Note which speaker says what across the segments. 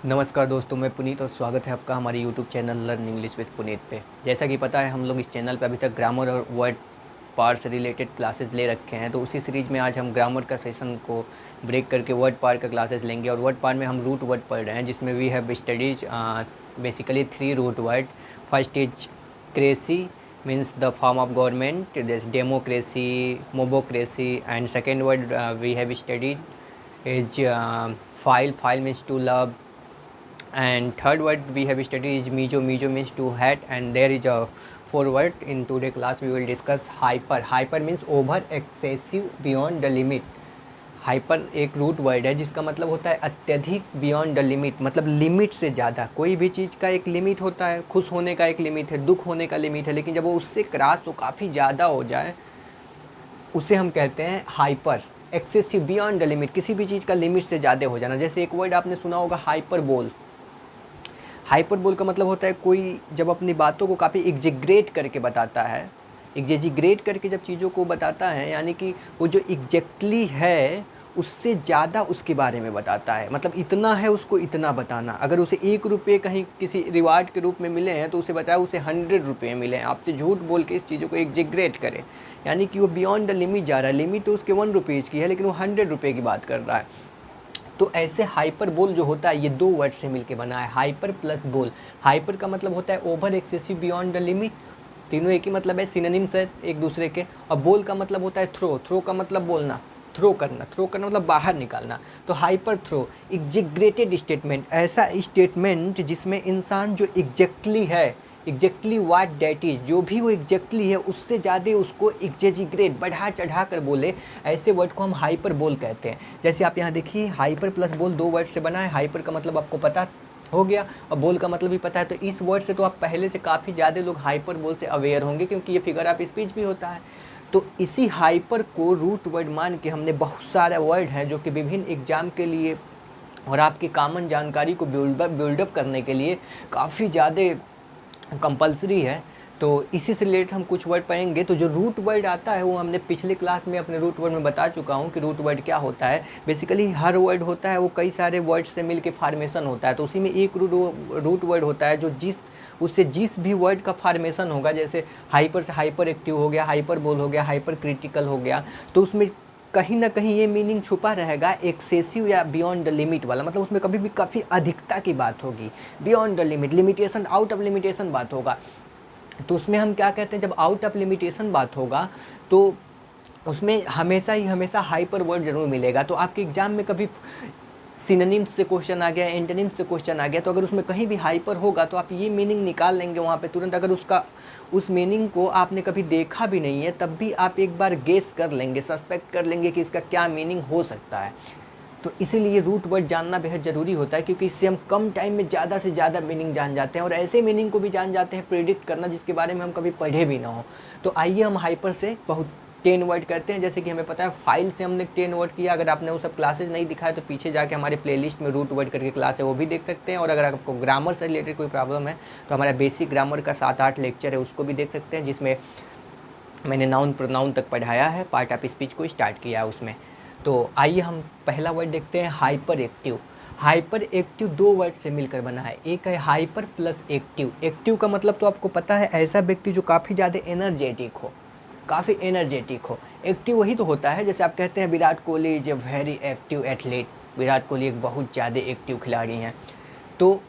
Speaker 1: नमस्कार दोस्तों, मैं पुनीत और स्वागत है आपका हमारे YouTube channel learn English with Puneet पे। जैसा कि पता है हम लोग इस चैनल पे अभी तक ग्रामर और वर्ड पार से रिलेटेड क्लासेस ले रखे हैं। तो उसी सीरीज़ में आज हम ग्रामर का सेशन को ब्रेक करके वर्ड पार का क्लासेस लेंगे। और वर्ड पार में हम रूट वर्ड पढ़ रहे हैं, जिसमें we have studies basically 3 root word. First is cracy, means the form of government, democracy, mobocracy. And second word we have studied is phile, phile means to love. And third word we have studied is mijo, mijo means to hat. And there is a 4 word in today class we will discuss hyper. Hyper means over, excessive, beyond the limit. Hyper एक root word है जिसका मतलब होता है अत्यधिक, beyond the limit मतलब limit से ज़्यादा। कोई भी चीज़ का एक लिमिट होता है, खुश होने का एक लिमिट है, दुख होने का लिमिट है, लेकिन जब वो उससे क्रॉस हो, काफ़ी ज़्यादा हो जाए, उसे हम कहते हैं hyper. Excessive, beyond the limit, किसी भी चीज़ का लिमिट से ज़्यादा हो जाना। जैसे एक वर्ड आपने सुना होगा हाइपर बोल। हाइपरबोल का मतलब होता है कोई जब अपनी बातों को काफ़ी एग्जेग्रेट करके बताता है, एग्जेजिग्रेट करके जब चीज़ों को बताता है, यानी कि वो जो एग्जैक्टली है उससे ज़्यादा उसके बारे में बताता है। मतलब इतना है उसको इतना बताना। अगर उसे 1 रुपये कहीं किसी रिवार्ड के रूप में मिले हैं तो उसे बताया उसे 100 रुपये मिले हैं। आपसे झूठ बोल के इस चीज़ों को एग्जेग्रेट करे, यानी कि वो बियॉन्ड द लिमिट जा रहा है। लिमिट तो उसके 1 रुपीज़ की है, लेकिन वो 100 रुपये की बात कर रहा है। तो ऐसे हाइपर बोल जो होता है ये 2 वर्ड से मिलके बना है, हाइपर प्लस बोल। हाइपर का मतलब होता है over, excessive, beyond the limit. तीनों एक ही मतलब है, सिनोनिम्स है एक दूसरे के। और बोल का मतलब होता है थ्रो। थ्रो का मतलब बोलना, थ्रो करना। थ्रो करना मतलब बाहर निकालना। तो हाइपर थ्रो, एग्जेग्रेटेड स्टेटमेंट, ऐसा स्टेटमेंट जिसमें इंसान जो एग्जैक्टली है, एग्जैक्टली वाट डैट इज़, जो भी वो एग्जैक्टली है उससे ज़्यादा उसको एग्जेजिग्रेट, बढ़ा चढ़ा कर बोले, ऐसे वर्ड को हम हाइपर बोल कहते हैं। जैसे आप यहाँ देखिए, हाइपर प्लस बोल 2 वर्ड से बना है। हाइपर का मतलब आपको पता हो गया और बोल का मतलब भी पता है। तो इस वर्ड से तो आप पहले से काफ़ी ज़्यादा लोग हाइपर बोल से अवेयर होंगे, क्योंकि ये फिगर ऑफ स्पीच भी होता है। तो इसी हाइपर को रूट वर्ड मान के हमने बहुत सारे वर्ड हैं जो कि विभिन्न एग्जाम के लिए और आपकी कॉमन जानकारी को बिल्डअप करने के लिए काफ़ी ज़्यादा कंपलसरी है। तो इसी से रिलेटेड हम कुछ वर्ड पढ़ेंगे। तो जो रूट वर्ड आता है वो हमने पिछले क्लास में अपने रूट वर्ड में बता चुका हूँ कि रूट वर्ड क्या होता है। बेसिकली हर वर्ड होता है वो कई सारे वर्ड से मिलके फार्मेशन होता है। तो उसी में एक रूट वर्ड होता है जो जिस भी वर्ड का फार्मेशन होगा, जैसे हाइपर से हाइपर एक्टिव हो गया, हाइपर बोल हो गया, हाइपर क्रिटिकल हो गया, तो उसमें कहीं ना कहीं ये मीनिंग छुपा रहेगा एक्सेसिव या बियॉन्ड द लिमिट वाला। मतलब उसमें कभी भी काफ़ी अधिकता की बात होगी, beyond the limit, limitation, out of limitation बात होगा। तो उसमें हम क्या कहते हैं, जब आउट ऑफ लिमिटेशन बात होगा तो उसमें हमेशा हाइपर वर्ड जरूर मिलेगा। तो आपके एग्जाम में कभी सिनोनिम्स से क्वेश्चन आ गया, एंटोनिम्स से क्वेश्चन आ गया, तो अगर उसमें कहीं भी हाइपर होगा तो आप ये मीनिंग निकाल लेंगे वहाँ पे तुरंत। अगर उस मीनिंग को आपने कभी देखा भी नहीं है तब भी आप एक बार गेस कर लेंगे, सस्पेक्ट कर लेंगे कि इसका क्या मीनिंग हो सकता है। तो इसीलिए रूट वर्ड जानना बेहद ज़रूरी होता है, क्योंकि इससे हम कम टाइम में ज़्यादा से ज़्यादा मीनिंग जान जाते हैं और ऐसे मीनिंग को भी जान जाते हैं प्रेडिक्ट करना जिसके बारे में हम कभी पढ़े भी ना हो। तो आइए हम हाइपर से बहुत 10 वर्ड करते हैं। जैसे कि हमें पता है फाइल से हमने 10 वर्ड किया। अगर आपने वो सब क्लासेज नहीं दिखाया तो पीछे जाके हमारे प्लेलिस्ट में रूट वर्ड करके क्लास है, वो भी देख सकते हैं। और अगर आपको ग्रामर से रिलेटेड कोई प्रॉब्लम है तो हमारा बेसिक ग्रामर का 7-8 लेक्चर है, उसको भी देख सकते हैं, जिसमें मैंने नाउन प्रोनाउन तक पढ़ाया है, पार्ट ऑफ स्पीच को स्टार्ट किया उसमें। तो आइए हम पहला वर्ड देखते हैं, hyper active. Hyper active 2 word से मिलकर बना है। एक है हाइपर प्लस एक्टिव। एक्टिव का मतलब तो आपको पता है, ऐसा व्यक्ति जो काफ़ी ज़्यादा एनर्जेटिक हो, काफ़ी एनर्जेटिक हो। एक्टिव वही तो होता है, जैसे आप कहते हैं Virat Kohli is a very active athlete. Virat Kohli एक बहुत ज़्यादा एक्टिव खिलाड़ी हैं। तो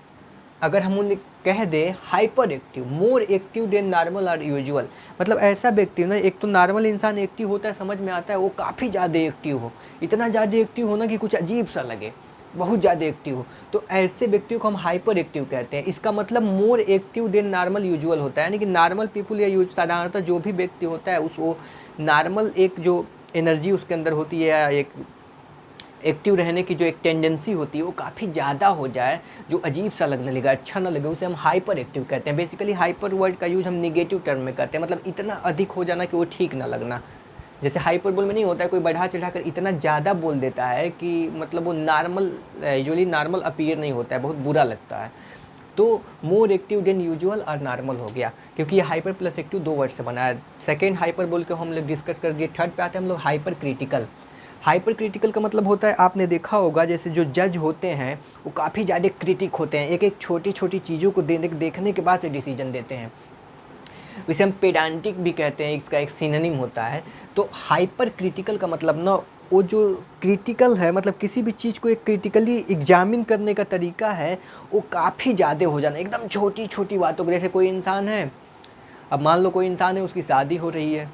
Speaker 1: अगर हम उन्हें कह दें hyper active, more active than normal और यूजुअल, मतलब ऐसा व्यक्ति ना, एक तो नॉर्मल इंसान एक्टिव होता है, समझ में आता है, वो काफ़ी ज़्यादा एक्टिव हो, इतना ज़्यादा एक्टिव हो ना कि कुछ अजीब सा लगे, बहुत ज़्यादा एक्टिव हो। तो ऐसे व्यक्तियों को हम हाइपर एक्टिव कहते हैं। इसका मतलब more active than normal usual होता है, यानी कि नॉर्मल पीपल या साधारणतः जो भी व्यक्ति होता है उसको नॉर्मल एक जो एनर्जी उसके अंदर होती है या एक एक्टिव रहने की जो एक टेंडेंसी होती है वो काफ़ी ज़्यादा हो जाए, जो अजीब सा लगने लगे, अच्छा ना लगे, उसे हम हाइपर एक्टिव कहते हैं। बेसिकली हाइपर वर्ड का यूज़ हम निगेटिव टर्म में करते हैं, मतलब इतना अधिक हो जाना कि वो ठीक ना लगना। जैसे हाइपर बोल में नहीं होता है, कोई बढ़ा चढ़ा कर इतना ज़्यादा बोल देता है कि मतलब वो नॉर्मल, यूजुअली नॉर्मल अपीयर नहीं होता है, बहुत बुरा लगता है। तो मोर एक्टिव देन यूजुअल और नॉर्मल हो गया, क्योंकि ये हाइपर प्लस एक्टिव 2 वर्ड से बना है। सेकेंड हाइपर बोल के हम लोग डिस्कस कर दिए। थर्ड पे आते हैं हम लोग हाइपर क्रिटिकल। हाइपर क्रिटिकल का मतलब होता है, आपने देखा होगा जैसे जो जज होते हैं वो काफ़ी ज़्यादा क्रिटिक होते हैं, एक एक छोटी छोटी चीज़ों को देखने के बाद से डिसीजन देते हैं। इसे हम पेडांटिक भी कहते हैं, इसका एक सिनोनिम होता है। तो हाइपर क्रिटिकल का मतलब ना, वो जो क्रिटिकल है मतलब किसी भी चीज़ को एक क्रिटिकली एग्जामिन करने का तरीका है वो काफ़ी ज़्यादा हो जाना, एकदम छोटी छोटी बातों को। जैसे कोई इंसान है, अब मान लो कोई इंसान है, उसकी शादी हो रही है,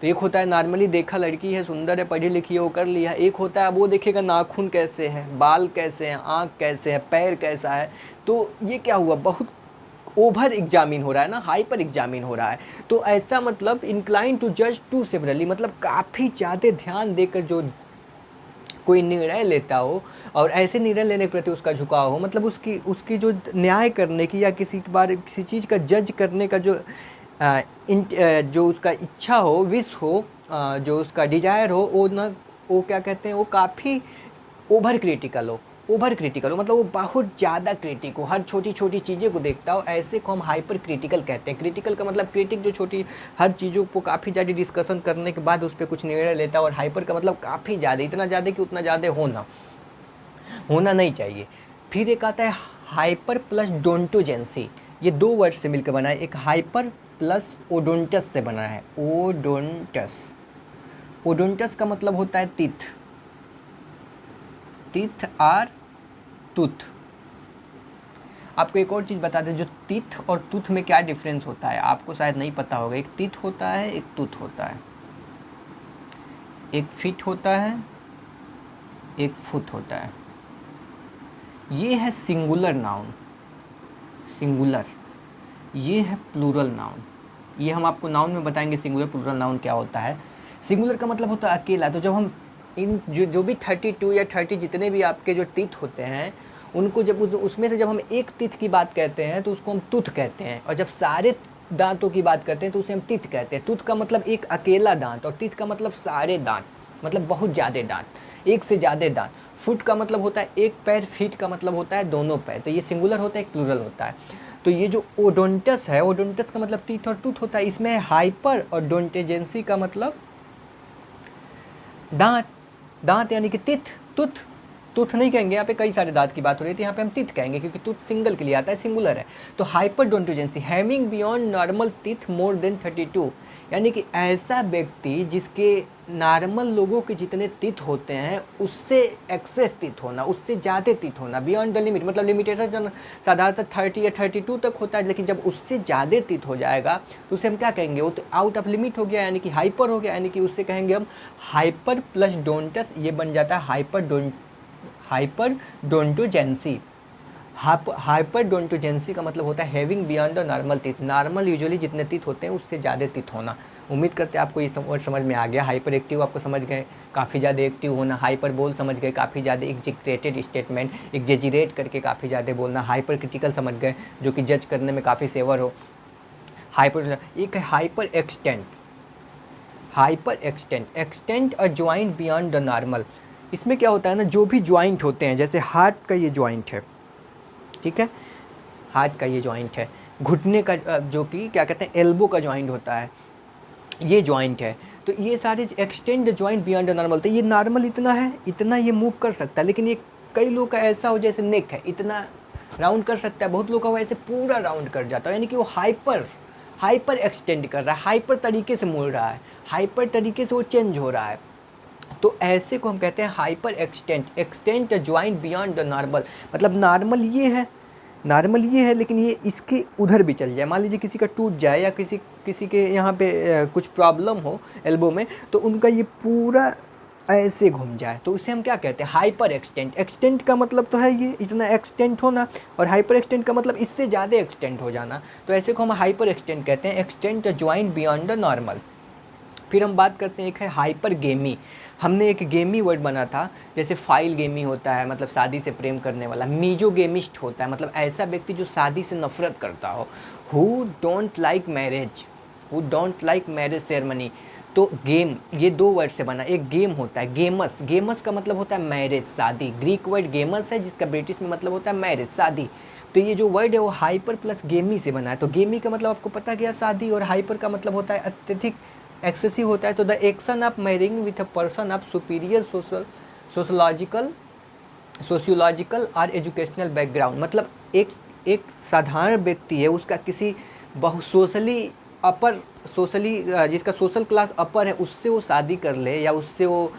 Speaker 1: तो एक होता है नॉर्मली देखा लड़की है, सुंदर है, पढ़ी लिखी है, वो कर लिया। एक होता है वो देखेगा नाखून कैसे हैं, बाल कैसे हैं, आँख कैसे है, पैर कैसा है। तो ये क्या हुआ, बहुत ओवर एग्जामिन हो रहा है ना, हाइपर एग्जामिन हो रहा है। तो ऐसा मतलब इंक्लाइन टू जज टू सेवरली, मतलब काफ़ी ज़्यादा ध्यान देकर जो कोई निर्णय लेता हो और ऐसे निर्णय लेने के प्रति उसका झुकाव हो, मतलब उसकी उसकी जो न्याय करने की या किसी के बारे किसी चीज़ का जज करने का जो जो उसका इच्छा हो, विश हो, जो उसका डिजायर हो, वो ना, वो क्या कहते हैं, वो काफ़ी ओवर क्रिटिकल हो। ओवर क्रिटिकल हो मतलब वो बहुत ज़्यादा क्रिटिक हो, हर छोटी छोटी चीज़ें को देखता हो, ऐसे को हम हाइपर क्रिटिकल कहते हैं। क्रिटिकल का मतलब क्रिटिक जो छोटी हर चीज़ों को काफ़ी ज़्यादा डिस्कशन करने के बाद उस पर कुछ निर्णय लेता है, और हाइपर का मतलब काफ़ी ज़्यादा, इतना ज़्यादा कि उतना ज़्यादा होना नहीं चाहिए। फिर एक आता है हाइपर प्लस डोंटोजेंसी, ये दो वर्ड से मिलकर बना है, एक हाइपर प्लस ओडोंटस से बना है, ओडोंटस। ओडोंटस का मतलब होता है टीथ, टीथ आर टूथ। आपको एक और चीज़ बता दें, जो टीथ और टूथ में क्या डिफरेंस होता है, आपको शायद नहीं पता होगा। एक टीथ होता है, एक टूथ होता है, एक फीट होता है, एक फुट होता है। ये है सिंगुलर नाउन, सिंगुलर। ये है प्लूरल नाउन। ये हम आपको नाउन में बताएंगे सिंगुलर प्लूरल नाउन क्या होता है। सिंगुलर का मतलब होता है अकेला। तो जब हम इन जो भी 32 या 30 जितने भी आपके जो टीथ होते हैं, उनको जब उसमें से जब हम एक टीथ की बात कहते हैं तो उसको हम टूथ कहते हैं, और जब सारे दांतों की बात करते हैं तो उसे हम टीथ कहते हैं। टूथ का मतलब एक अकेला दांत, और टीथ का मतलब सारे दांत, मतलब बहुत ज़्यादा दांत, एक से ज़्यादा दांत। फुट का मतलब होता है एक पैर, फीट का मतलब होता है दोनों पैर। तो ये सिंगुलर होता है, एक प्लूरल होता है। तो ये जो ओडोंटस है, ओडोंटस का मतलब टीथ और टूथ होता है। इसमें हाइपर और डोंटेजेंसी का मतलब दांत, दांत यानी कि टीथ, टूथ। टूथ नहीं कहेंगे, यहाँ पे कई सारे दांत की बात हो रही थी, यहाँ पे हम टीथ कहेंगे क्योंकि टूथ सिंगल के लिए आता है, सिंगुलर है। तो hyperodontogeny, having beyond normal teeth more than 32, यानी कि ऐसा व्यक्ति जिसके नॉर्मल लोगों के जितने टीथ होते हैं उससे एक्सेस टीथ होना, उससे ज़्यादा टीथ होना। बियॉन्ड द लिमिट मतलब लिमिटेशन साधारणतः 30 या 32 तक होता है, लेकिन जब उससे ज़्यादा टीथ हो जाएगा तो उसे हम क्या कहेंगे, वो तो आउट ऑफ लिमिट हो गया, यानी कि हाइपर हो गया, यानी कि उससे कहेंगे हम हाइपर प्लस डोंटस, ये बन जाता है हाइपर डोंटोजेंसी। हाइपर डोंटोजेंसी का मतलब होता है having beyond the normal teeth, normal usually जितने टीथ होते हैं उससे ज़्यादा टीथ होना। उम्मीद करते हैं आपको ये वर्ड समझ में आ गया। हाइपर एक्टिव आपको समझ गए, काफ़ी ज़्यादा एक्टिव होना। हाइपर बोल समझ गए, काफ़ी ज़्यादा एग्जिक्रेटेड स्टेटमेंट, एग्जेजिरेट करके काफ़ी ज़्यादा बोलना। हाइपर क्रिटिकल समझ गए, जो कि जज करने में काफ़ी सेवर हो। हाइपर, एक है hyper extent. Hyper extent, extent a joint beyond the normal. इसमें क्या होता है ना, जो भी ज्वाइंट होते हैं, जैसे हार्ट का ये ज्वाइंट है, ठीक है, हार्ट का ये ज्वाइंट है, घुटने का जो कि क्या कहते हैं एल्बो का ज्वाइंट होता है, ये ज्वाइंट है। तो ये सारे extend joint beyond the normal. तो ये नॉर्मल इतना है, इतना ये मूव कर सकता है, लेकिन ये कई लोग का ऐसा हो जैसे नेक है, इतना राउंड कर सकता है, बहुत लोग का वैसे पूरा राउंड कर जाता है, यानी कि वो हाइपर एक्सटेंड कर रहा है, हाइपर तरीके से मुड़ रहा है, हाइपर तरीके से वो चेंज हो रहा है। तो ऐसे को हम कहते हैं hyper extent joint beyond the normal. मतलब नॉर्मल ये है लेकिन ये इसके उधर भी चल जाए। मान लीजिए किसी का टूट जाए या किसी के यहाँ पे कुछ प्रॉब्लम हो एल्बो में, तो उनका ये पूरा ऐसे घूम जाए, तो उसे हम क्या कहते हैं हाइपर एक्सटेंट। एक्सटेंट का मतलब तो है ये इतना एक्सटेंट होना, और हाइपर एक्सटेंट का मतलब इससे ज़्यादा एक्सटेंट हो जाना। तो ऐसे को हम हाइपर एक्सटेंट कहते हैं, extent joint beyond the normal. फिर हम बात करते हैं, एक है हाइपर गेमी। हमने एक गेमी वर्ड बना था, जैसे फाइल गेमी होता है मतलब शादी से प्रेम करने वाला। मीजोगेमिस्ट होता है मतलब ऐसा व्यक्ति जो शादी से नफरत करता हो। Who don't like marriage ceremony. तो गेम, ये दो वर्ड से बना, एक गेम होता है गेमस। गेमस का मतलब होता है मैरिज, शादी। ग्रीक वर्ड गेमस है जिसका ब्रिटिश में मतलब होता है मैरिज, शादी। तो ये जो वर्ड है वो हाइपर प्लस गेमी से बना है। तो गेमी का मतलब आपको पता गया शादी, और हाइपर का मतलब होता है अत्यधिक एक्सेसिव होता है तो the action of marrying with a person of superior sociological और एजुकेशनल बैकग्राउंड, मतलब एक साधारण व्यक्ति है, उसका किसी सोशली जिसका सोशल क्लास अपर है उससे वो शादी कर ले या उससे वो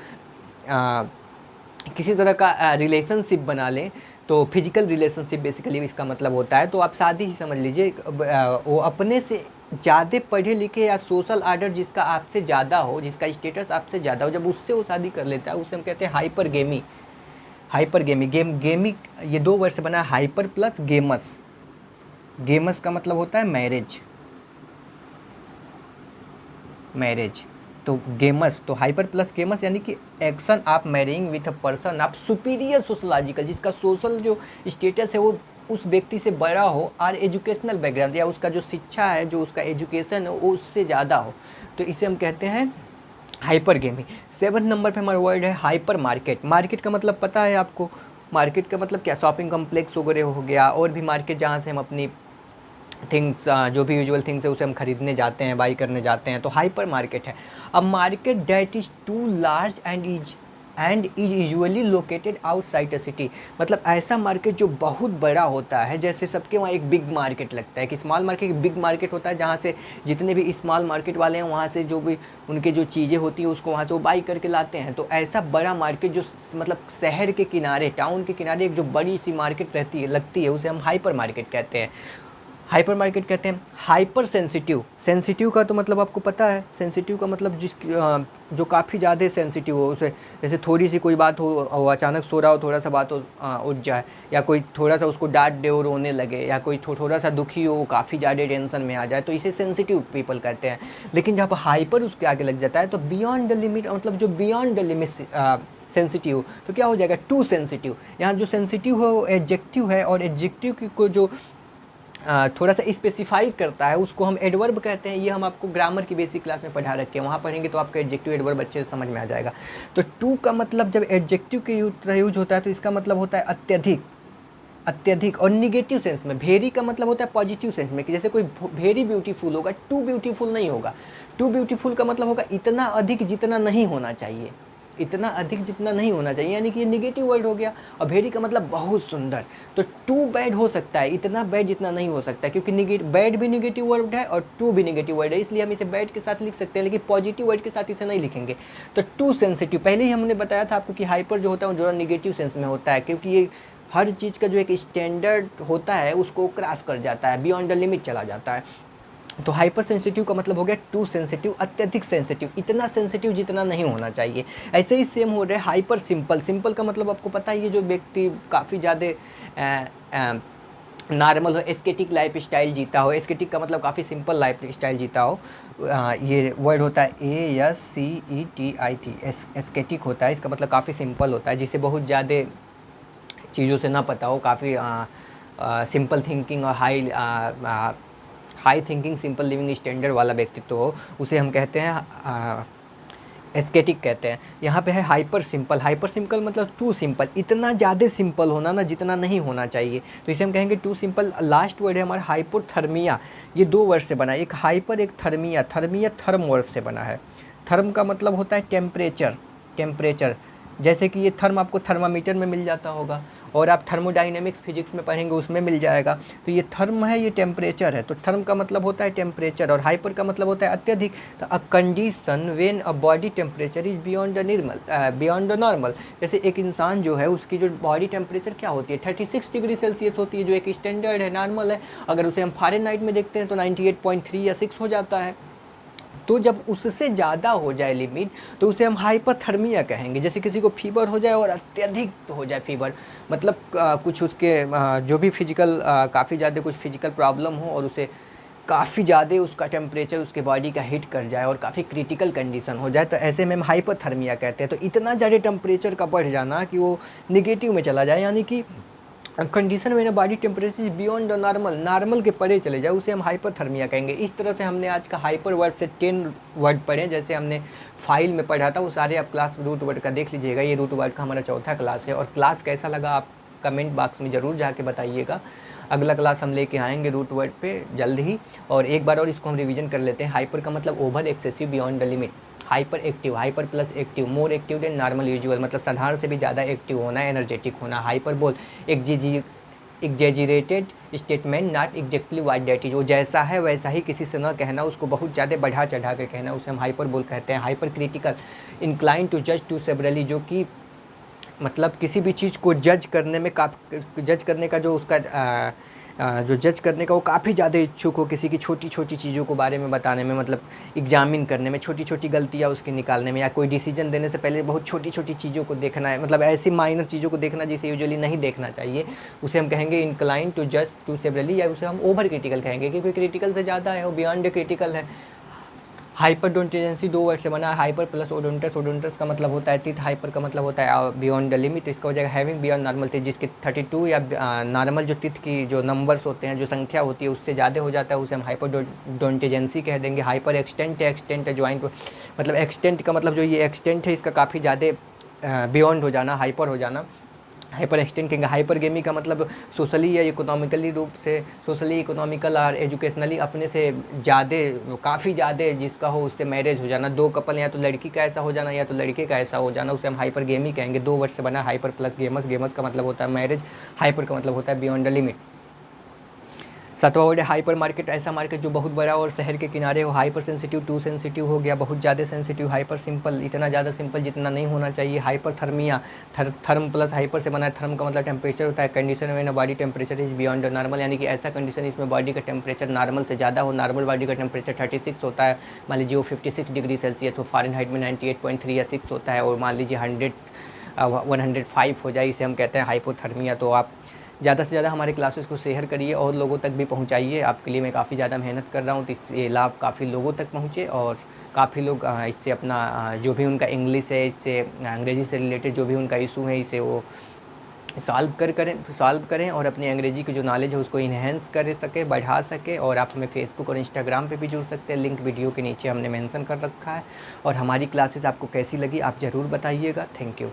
Speaker 1: किसी तरह का रिलेशनशिप बना ले, तो फिजिकल रिलेशनशिप बेसिकली इसका मतलब होता है। तो आप शादी ही समझ लीजिए, वो अपने से ज़्यादा पढ़े लिखे या सोशल आर्डर जिसका आपसे ज़्यादा हो, जिसका स्टेटस आपसे ज़्यादा हो, जब उससे वो शादी कर लेता है उसे हम कहते हैं हाइपरगेमी। गेमी ये 2 वर्ड से बना है, हाइपर प्लस गेमस। गेमस का मतलब होता है मैरिज, तो गेमस, तो हाइपर प्लस गेमस यानी कि action of marrying with a person of superior sociological, जिसका सोशल जो स्टेटस है वो उस व्यक्ति से बड़ा हो, और एजुकेशनल बैकग्राउंड या उसका जो शिक्षा है, जो उसका एजुकेशन है वो उससे ज़्यादा हो, तो इसे हम कहते हैं हाइपरगेमी। 7 नंबर पे हमारा वर्ड है हाइपर मार्केट। मार्केट का मतलब पता है आपको, मार्केट का मतलब क्या, शॉपिंग कॉम्प्लेक्स वगैरह हो गया, और भी मार्केट जहाँ से हम अपनी थिंग्स, जो भी यूजुअल थिंग्स है उसे हम खरीदने जाते हैं, बाई करने जाते हैं, तो हाइपर मार्केट है। अब market that is too large and is usually located outside the city, मतलब ऐसा मार्केट जो बहुत बड़ा होता है, जैसे सबके वहाँ एक बिग मार्केट लगता है कि स्मॉल मार्केट एक बिग मार्केट होता है, जहाँ से जितने भी स्मॉल मार्केट वाले हैं वहाँ से जो भी उनके जो चीज़ें होती हैं उसको वहाँ से वो बाई करके लाते हैं। तो ऐसा बड़ा मार्केट जो मतलब शहर के किनारे, टाउन के किनारे एक जो बड़ी सी मार्केट लगती है उसे हम हाइपर मार्केट कहते हैं। हाइपर मार्केट कहते हैं। हाइपर सेंसिटिव का तो मतलब आपको पता है, सेंसिटिव का मतलब जो काफ़ी ज़्यादा सेंसिटिव हो, उसे जैसे थोड़ी सी कोई बात हो, अचानक सो रहा हो, थोड़ा सा बात हो उठ जाए, या कोई थोड़ा सा उसको डांट दे और रोने लगे, या कोई थोड़ा सा दुखी हो, काफ़ी ज़्यादा टेंशन में आ जाए, तो इसे सेंसिटिव पीपल कहते हैं। लेकिन जहाँ पर हाइपर उसके आगे लग जाता है तो बियॉन्ड द लिमिट, मतलब जो बियॉन्ड द लिमिट सेंसिटिव, तो क्या हो जाएगा, टू सेंसिटिव। यहाँ जो सेंसिटिव है वो एडजेक्टिव है, और एडजेक्टिव को जो थोड़ा सा स्पेसिफाई करता है उसको हम एडवर्ब कहते हैं। ये हम आपको ग्रामर की बेसिक क्लास में पढ़ा रखे हैं, वहाँ पढ़ेंगे तो आपका एडजेक्टिव एडवर्ब अच्छे से समझ में आ जाएगा। तो टू का मतलब जब एडजेक्टिव के यूज होता है तो इसका मतलब होता है अत्यधिक, और निगेटिव सेंस में। वेरी का मतलब होता है पॉजिटिव सेंस में, कि जैसे कोई वेरी ब्यूटीफुल होगा, टू ब्यूटीफुल नहीं होगा। टू ब्यूटीफुल का मतलब होगा इतना अधिक जितना नहीं होना चाहिए, इतना अधिक जितना नहीं होना चाहिए, यानी कि ये निगेटिव वर्ड हो गया। और वेरी का मतलब बहुत सुंदर, तो टू बैड हो सकता है, इतना बैड जितना नहीं हो सकता, क्योंकि बैड भी निगेटिव वर्ड है और टू भी निगेटिव वर्ड है, इसलिए हम इसे बैड के साथ लिख सकते हैं, लेकिन पॉजिटिव वर्ड के साथ इसे नहीं लिखेंगे। तो टू सेंसिटिव, पहले ही हमने बताया था आपको कि हाइपर जो होता है वो जो निगेटिव सेंस में होता है, क्योंकि ये हर चीज़ का जो एक स्टैंडर्ड होता है उसको क्रॉस कर जाता है, बियॉन्ड द लिमिट चला जाता है। तो हाइपर सेंसिटिव का मतलब हो गया टू सेंसिटिव, अत्यधिक सेंसिटिव, इतना सेंसिटिव जितना नहीं होना चाहिए। ऐसे ही सेम हो रहा है हाइपर सिंपल का मतलब आपको पता है, ये जो व्यक्ति काफ़ी ज़्यादा नॉर्मल हो, एस्केटिक लाइफ स्टाइल जीता हो। एस्केटिक का मतलब काफ़ी सिंपल लाइफ स्टाइल जीता हो, ये वर्ड होता है ASCETIC, एस्केटिक होता है, इसका मतलब काफ़ी सिंपल होता है, जिसे बहुत ज़्यादा चीज़ों से ना पता हो, काफ़ी सिंपल थिंकिंग और high thinking simple living standard वाला व्यक्तित्व हो, उसे हम कहते हैं एस्केटिक कहते हैं। यहाँ पे है हाइपर सिंपल मतलब टू सिंपल, इतना ज़्यादा सिंपल होना ना जितना नहीं होना चाहिए, तो इसे हम कहेंगे टू सिंपल। लास्ट वर्ड है हमारा हाइपोथर्मिया, ये 2 वर्ड से बना है, एक हाइपर एक थर्मिया थर्म वर्ड से बना है। थर्म का मतलब होता है टेम्परेचर, जैसे कि ये थर्म आपको थर्मामीटर में मिल जाता होगा, और आप थर्मोडाइनमिक्स फिजिक्स में पढ़ेंगे उसमें मिल जाएगा। तो ये थर्म है, ये टेम्परेचर है, तो थर्म का मतलब होता है टेम्परेचर, और हाइपर का मतलब होता है अत्यधिक। तो a condition when a body temperature is beyond the normal, जैसे एक इंसान जो है उसकी जो बॉडी टेम्परेचर क्या होती है 36 डिग्री सेल्सियस होती है, जो एक स्टैंडर्ड है, नॉर्मल है। अगर उसे हम फ़ारेनहाइट में देखते हैं तो 98.3 या 6 हो जाता है। तो जब उससे ज़्यादा हो जाए लिमिट तो उसे हम हाइपोथर्मिया कहेंगे। जैसे किसी को फीवर हो जाए और अत्यधिक हो जाए फीवर, मतलब कुछ उसके जो भी फिजिकल काफ़ी ज़्यादा कुछ फिजिकल प्रॉब्लम हो और उसे काफ़ी ज़्यादा उसका टेम्परेचर उसके बॉडी का हिट कर जाए और काफ़ी क्रिटिकल कंडीशन हो जाए, तो ऐसे में हम हाइपोथर्मिया कहते हैं। तो इतना ज़्यादा टेम्परेचर का बढ़ जाना कि वो निगेटिव में चला जाए, यानी कि कंडीशन में body temperature beyond the normal के परे चले जाए, उसे हम हाइपरथर्मिया कहेंगे। इस तरह से हमने आज का हाइपर वर्ड से 10 वर्ड पढ़े, जैसे हमने फाइल में पढ़ा था, वो सारे आप क्लास रूट वर्ड का देख लीजिएगा। ये रूट वर्ड का हमारा 4था क्लास है, और क्लास कैसा लगा आप कमेंट बॉक्स में ज़रूर जाके बताइएगा। अगला क्लास हम लेके आएंगे रूट वर्ड पे जल्द ही। और एक बार और इसको हम रिवीजन कर लेते हैं। हाइपर का मतलब over, excessive, beyond the limit. Hyper active, hyper plus active, more active than normal usual, मतलब साधारण से भी ज़्यादा एक्टिव होना, एनर्जेटिक होना। Hyperbole exaggerated statement, not exactly what that is, वो जैसा है वैसा ही किसी से न कहना, उसको बहुत ज़्यादा बढ़ा चढ़ा के कहना, उसे हम हाइपर बोल कहते हैं। हाइपर क्रिटिकल, इंक्लाइन टू जज टू सेवरली, जो कि मतलब किसी भी चीज़ को जज करने में जज करने का जो उसका जो जज करने का वो काफ़ी ज़्यादा इच्छुक हो, किसी की छोटी छोटी चीज़ों को बारे में बताने में, मतलब एग्जामिन करने में, छोटी छोटी गलतियाँ उसकी निकालने में, या कोई डिसीजन देने से पहले बहुत छोटी छोटी चीज़ों को देखना है, मतलब ऐसी माइनर चीज़ों को देखना जिसे यूजुअली नहीं देखना चाहिए, उसे हम कहेंगे इंक्लाइन टू जज टू सेवरली, या उसे हम ओवर क्रिटिकल कहेंगे क्योंकि क्रिटिकल से ज़्यादा है, वो बियॉन्ड क्रिटिकल है। हाइपरडोंटेजेंसी 2 वर्ड से बना है। हाइपर प्लस ओडोंटस, ओडोंटस का मतलब होता है तित, हाइपर का मतलब होता है बियॉन्ड द लिमिट। इसका हो जाएगा हैविंग बियॉन्ड नॉर्मल तित, जिसके 32 या नॉर्मल जो तित की जो नंबर्स होते हैं, जो संख्या होती है उससे ज़्यादा हो जाता है, उसे हम हाइपरडोंटेजेंसी कह देंगे। हाइपर एक्सटेंट है, एक्सटेंट है ज्वाइंट, मतलब एक्सटेंट का मतलब जो ये एक्सटेंट है इसका काफ़ी ज़्यादा बियॉन्ड हो जाना, हाइपर हो जाना, हाइपर एक्सटेंड कहेंगे। हाइपरगेमी का मतलब सोशली या इकोनॉमिकली रूप से, सोशली, इकोनॉमिकल और एजुकेशनली अपने से ज़्यादा, काफ़ी ज़्यादा जिसका हो उससे मैरिज हो जाना। दो कपल, या तो लड़की का ऐसा हो जाना या तो लड़के का ऐसा हो जाना, उसे हम हाइपरगेमी कहेंगे। 2 वर्ड से बना हाइपर प्लस गेमस, गेमस का मतलब होता है मैरिज, हाइपर का मतलब होता है बियॉन्ड द लिमिट। 7वां वर्ड है हाइपर मार्केट, ऐसा मार्केट जो बहुत बड़ा और शहर के किनारे हो। हाइपर सेंसिटिव, टू सेंसिटिव हो गया, बहुत ज़्यादा सेंसिटिव। हाइपर सिंपल, इतना ज़्यादा सिंपल जितना नहीं होना चाहिए। हाइपर थर्मिया, थर्म प्लस हाइपर से बना है। थर्म का मतलब टेम्परेचर होता है, कंडीशन में body temperature is beyond normal, यानी कि ऐसा कंडीशन इसमें बॉडी का टेम्परेचर नॉर्मल से ज़्यादा हो। नॉर्मल बॉडी का टेम्परेचर 36 होता है, मान लीजिए वो 56 डिग्री सेल्सियस हो, फ़ारेनहाइट में 98.3 या 6 होता है, और मान लीजिए 105 हो जाए, इसे हम कहते हैं हाइपोथर्मिया। तो आप ज़्यादा से ज़्यादा हमारे क्लासेस को शेयर करिए और लोगों तक भी पहुंचाइए। आपके लिए मैं काफ़ी ज़्यादा मेहनत कर रहा हूं, तो इससे लाभ काफ़ी लोगों तक पहुंचे और काफ़ी लोग इससे अपना जो भी उनका इंग्लिश है, इससे अंग्रेज़ी से रिलेटेड जो भी उनका इशू है, इसे वो सॉल्व करें और अपनी अंग्रेज़ी की जो नॉलेज है उसको इन्हेंस कर सके, बढ़ा सके। और आप हमें फेसबुक और इंस्टाग्राम पे भी जुड़ सकते हैं, लिंक वीडियो के नीचे हमने मेंशन कर रखा है। और हमारी क्लासेस आपको कैसी लगी आप ज़रूर बताइएगा। Thank you.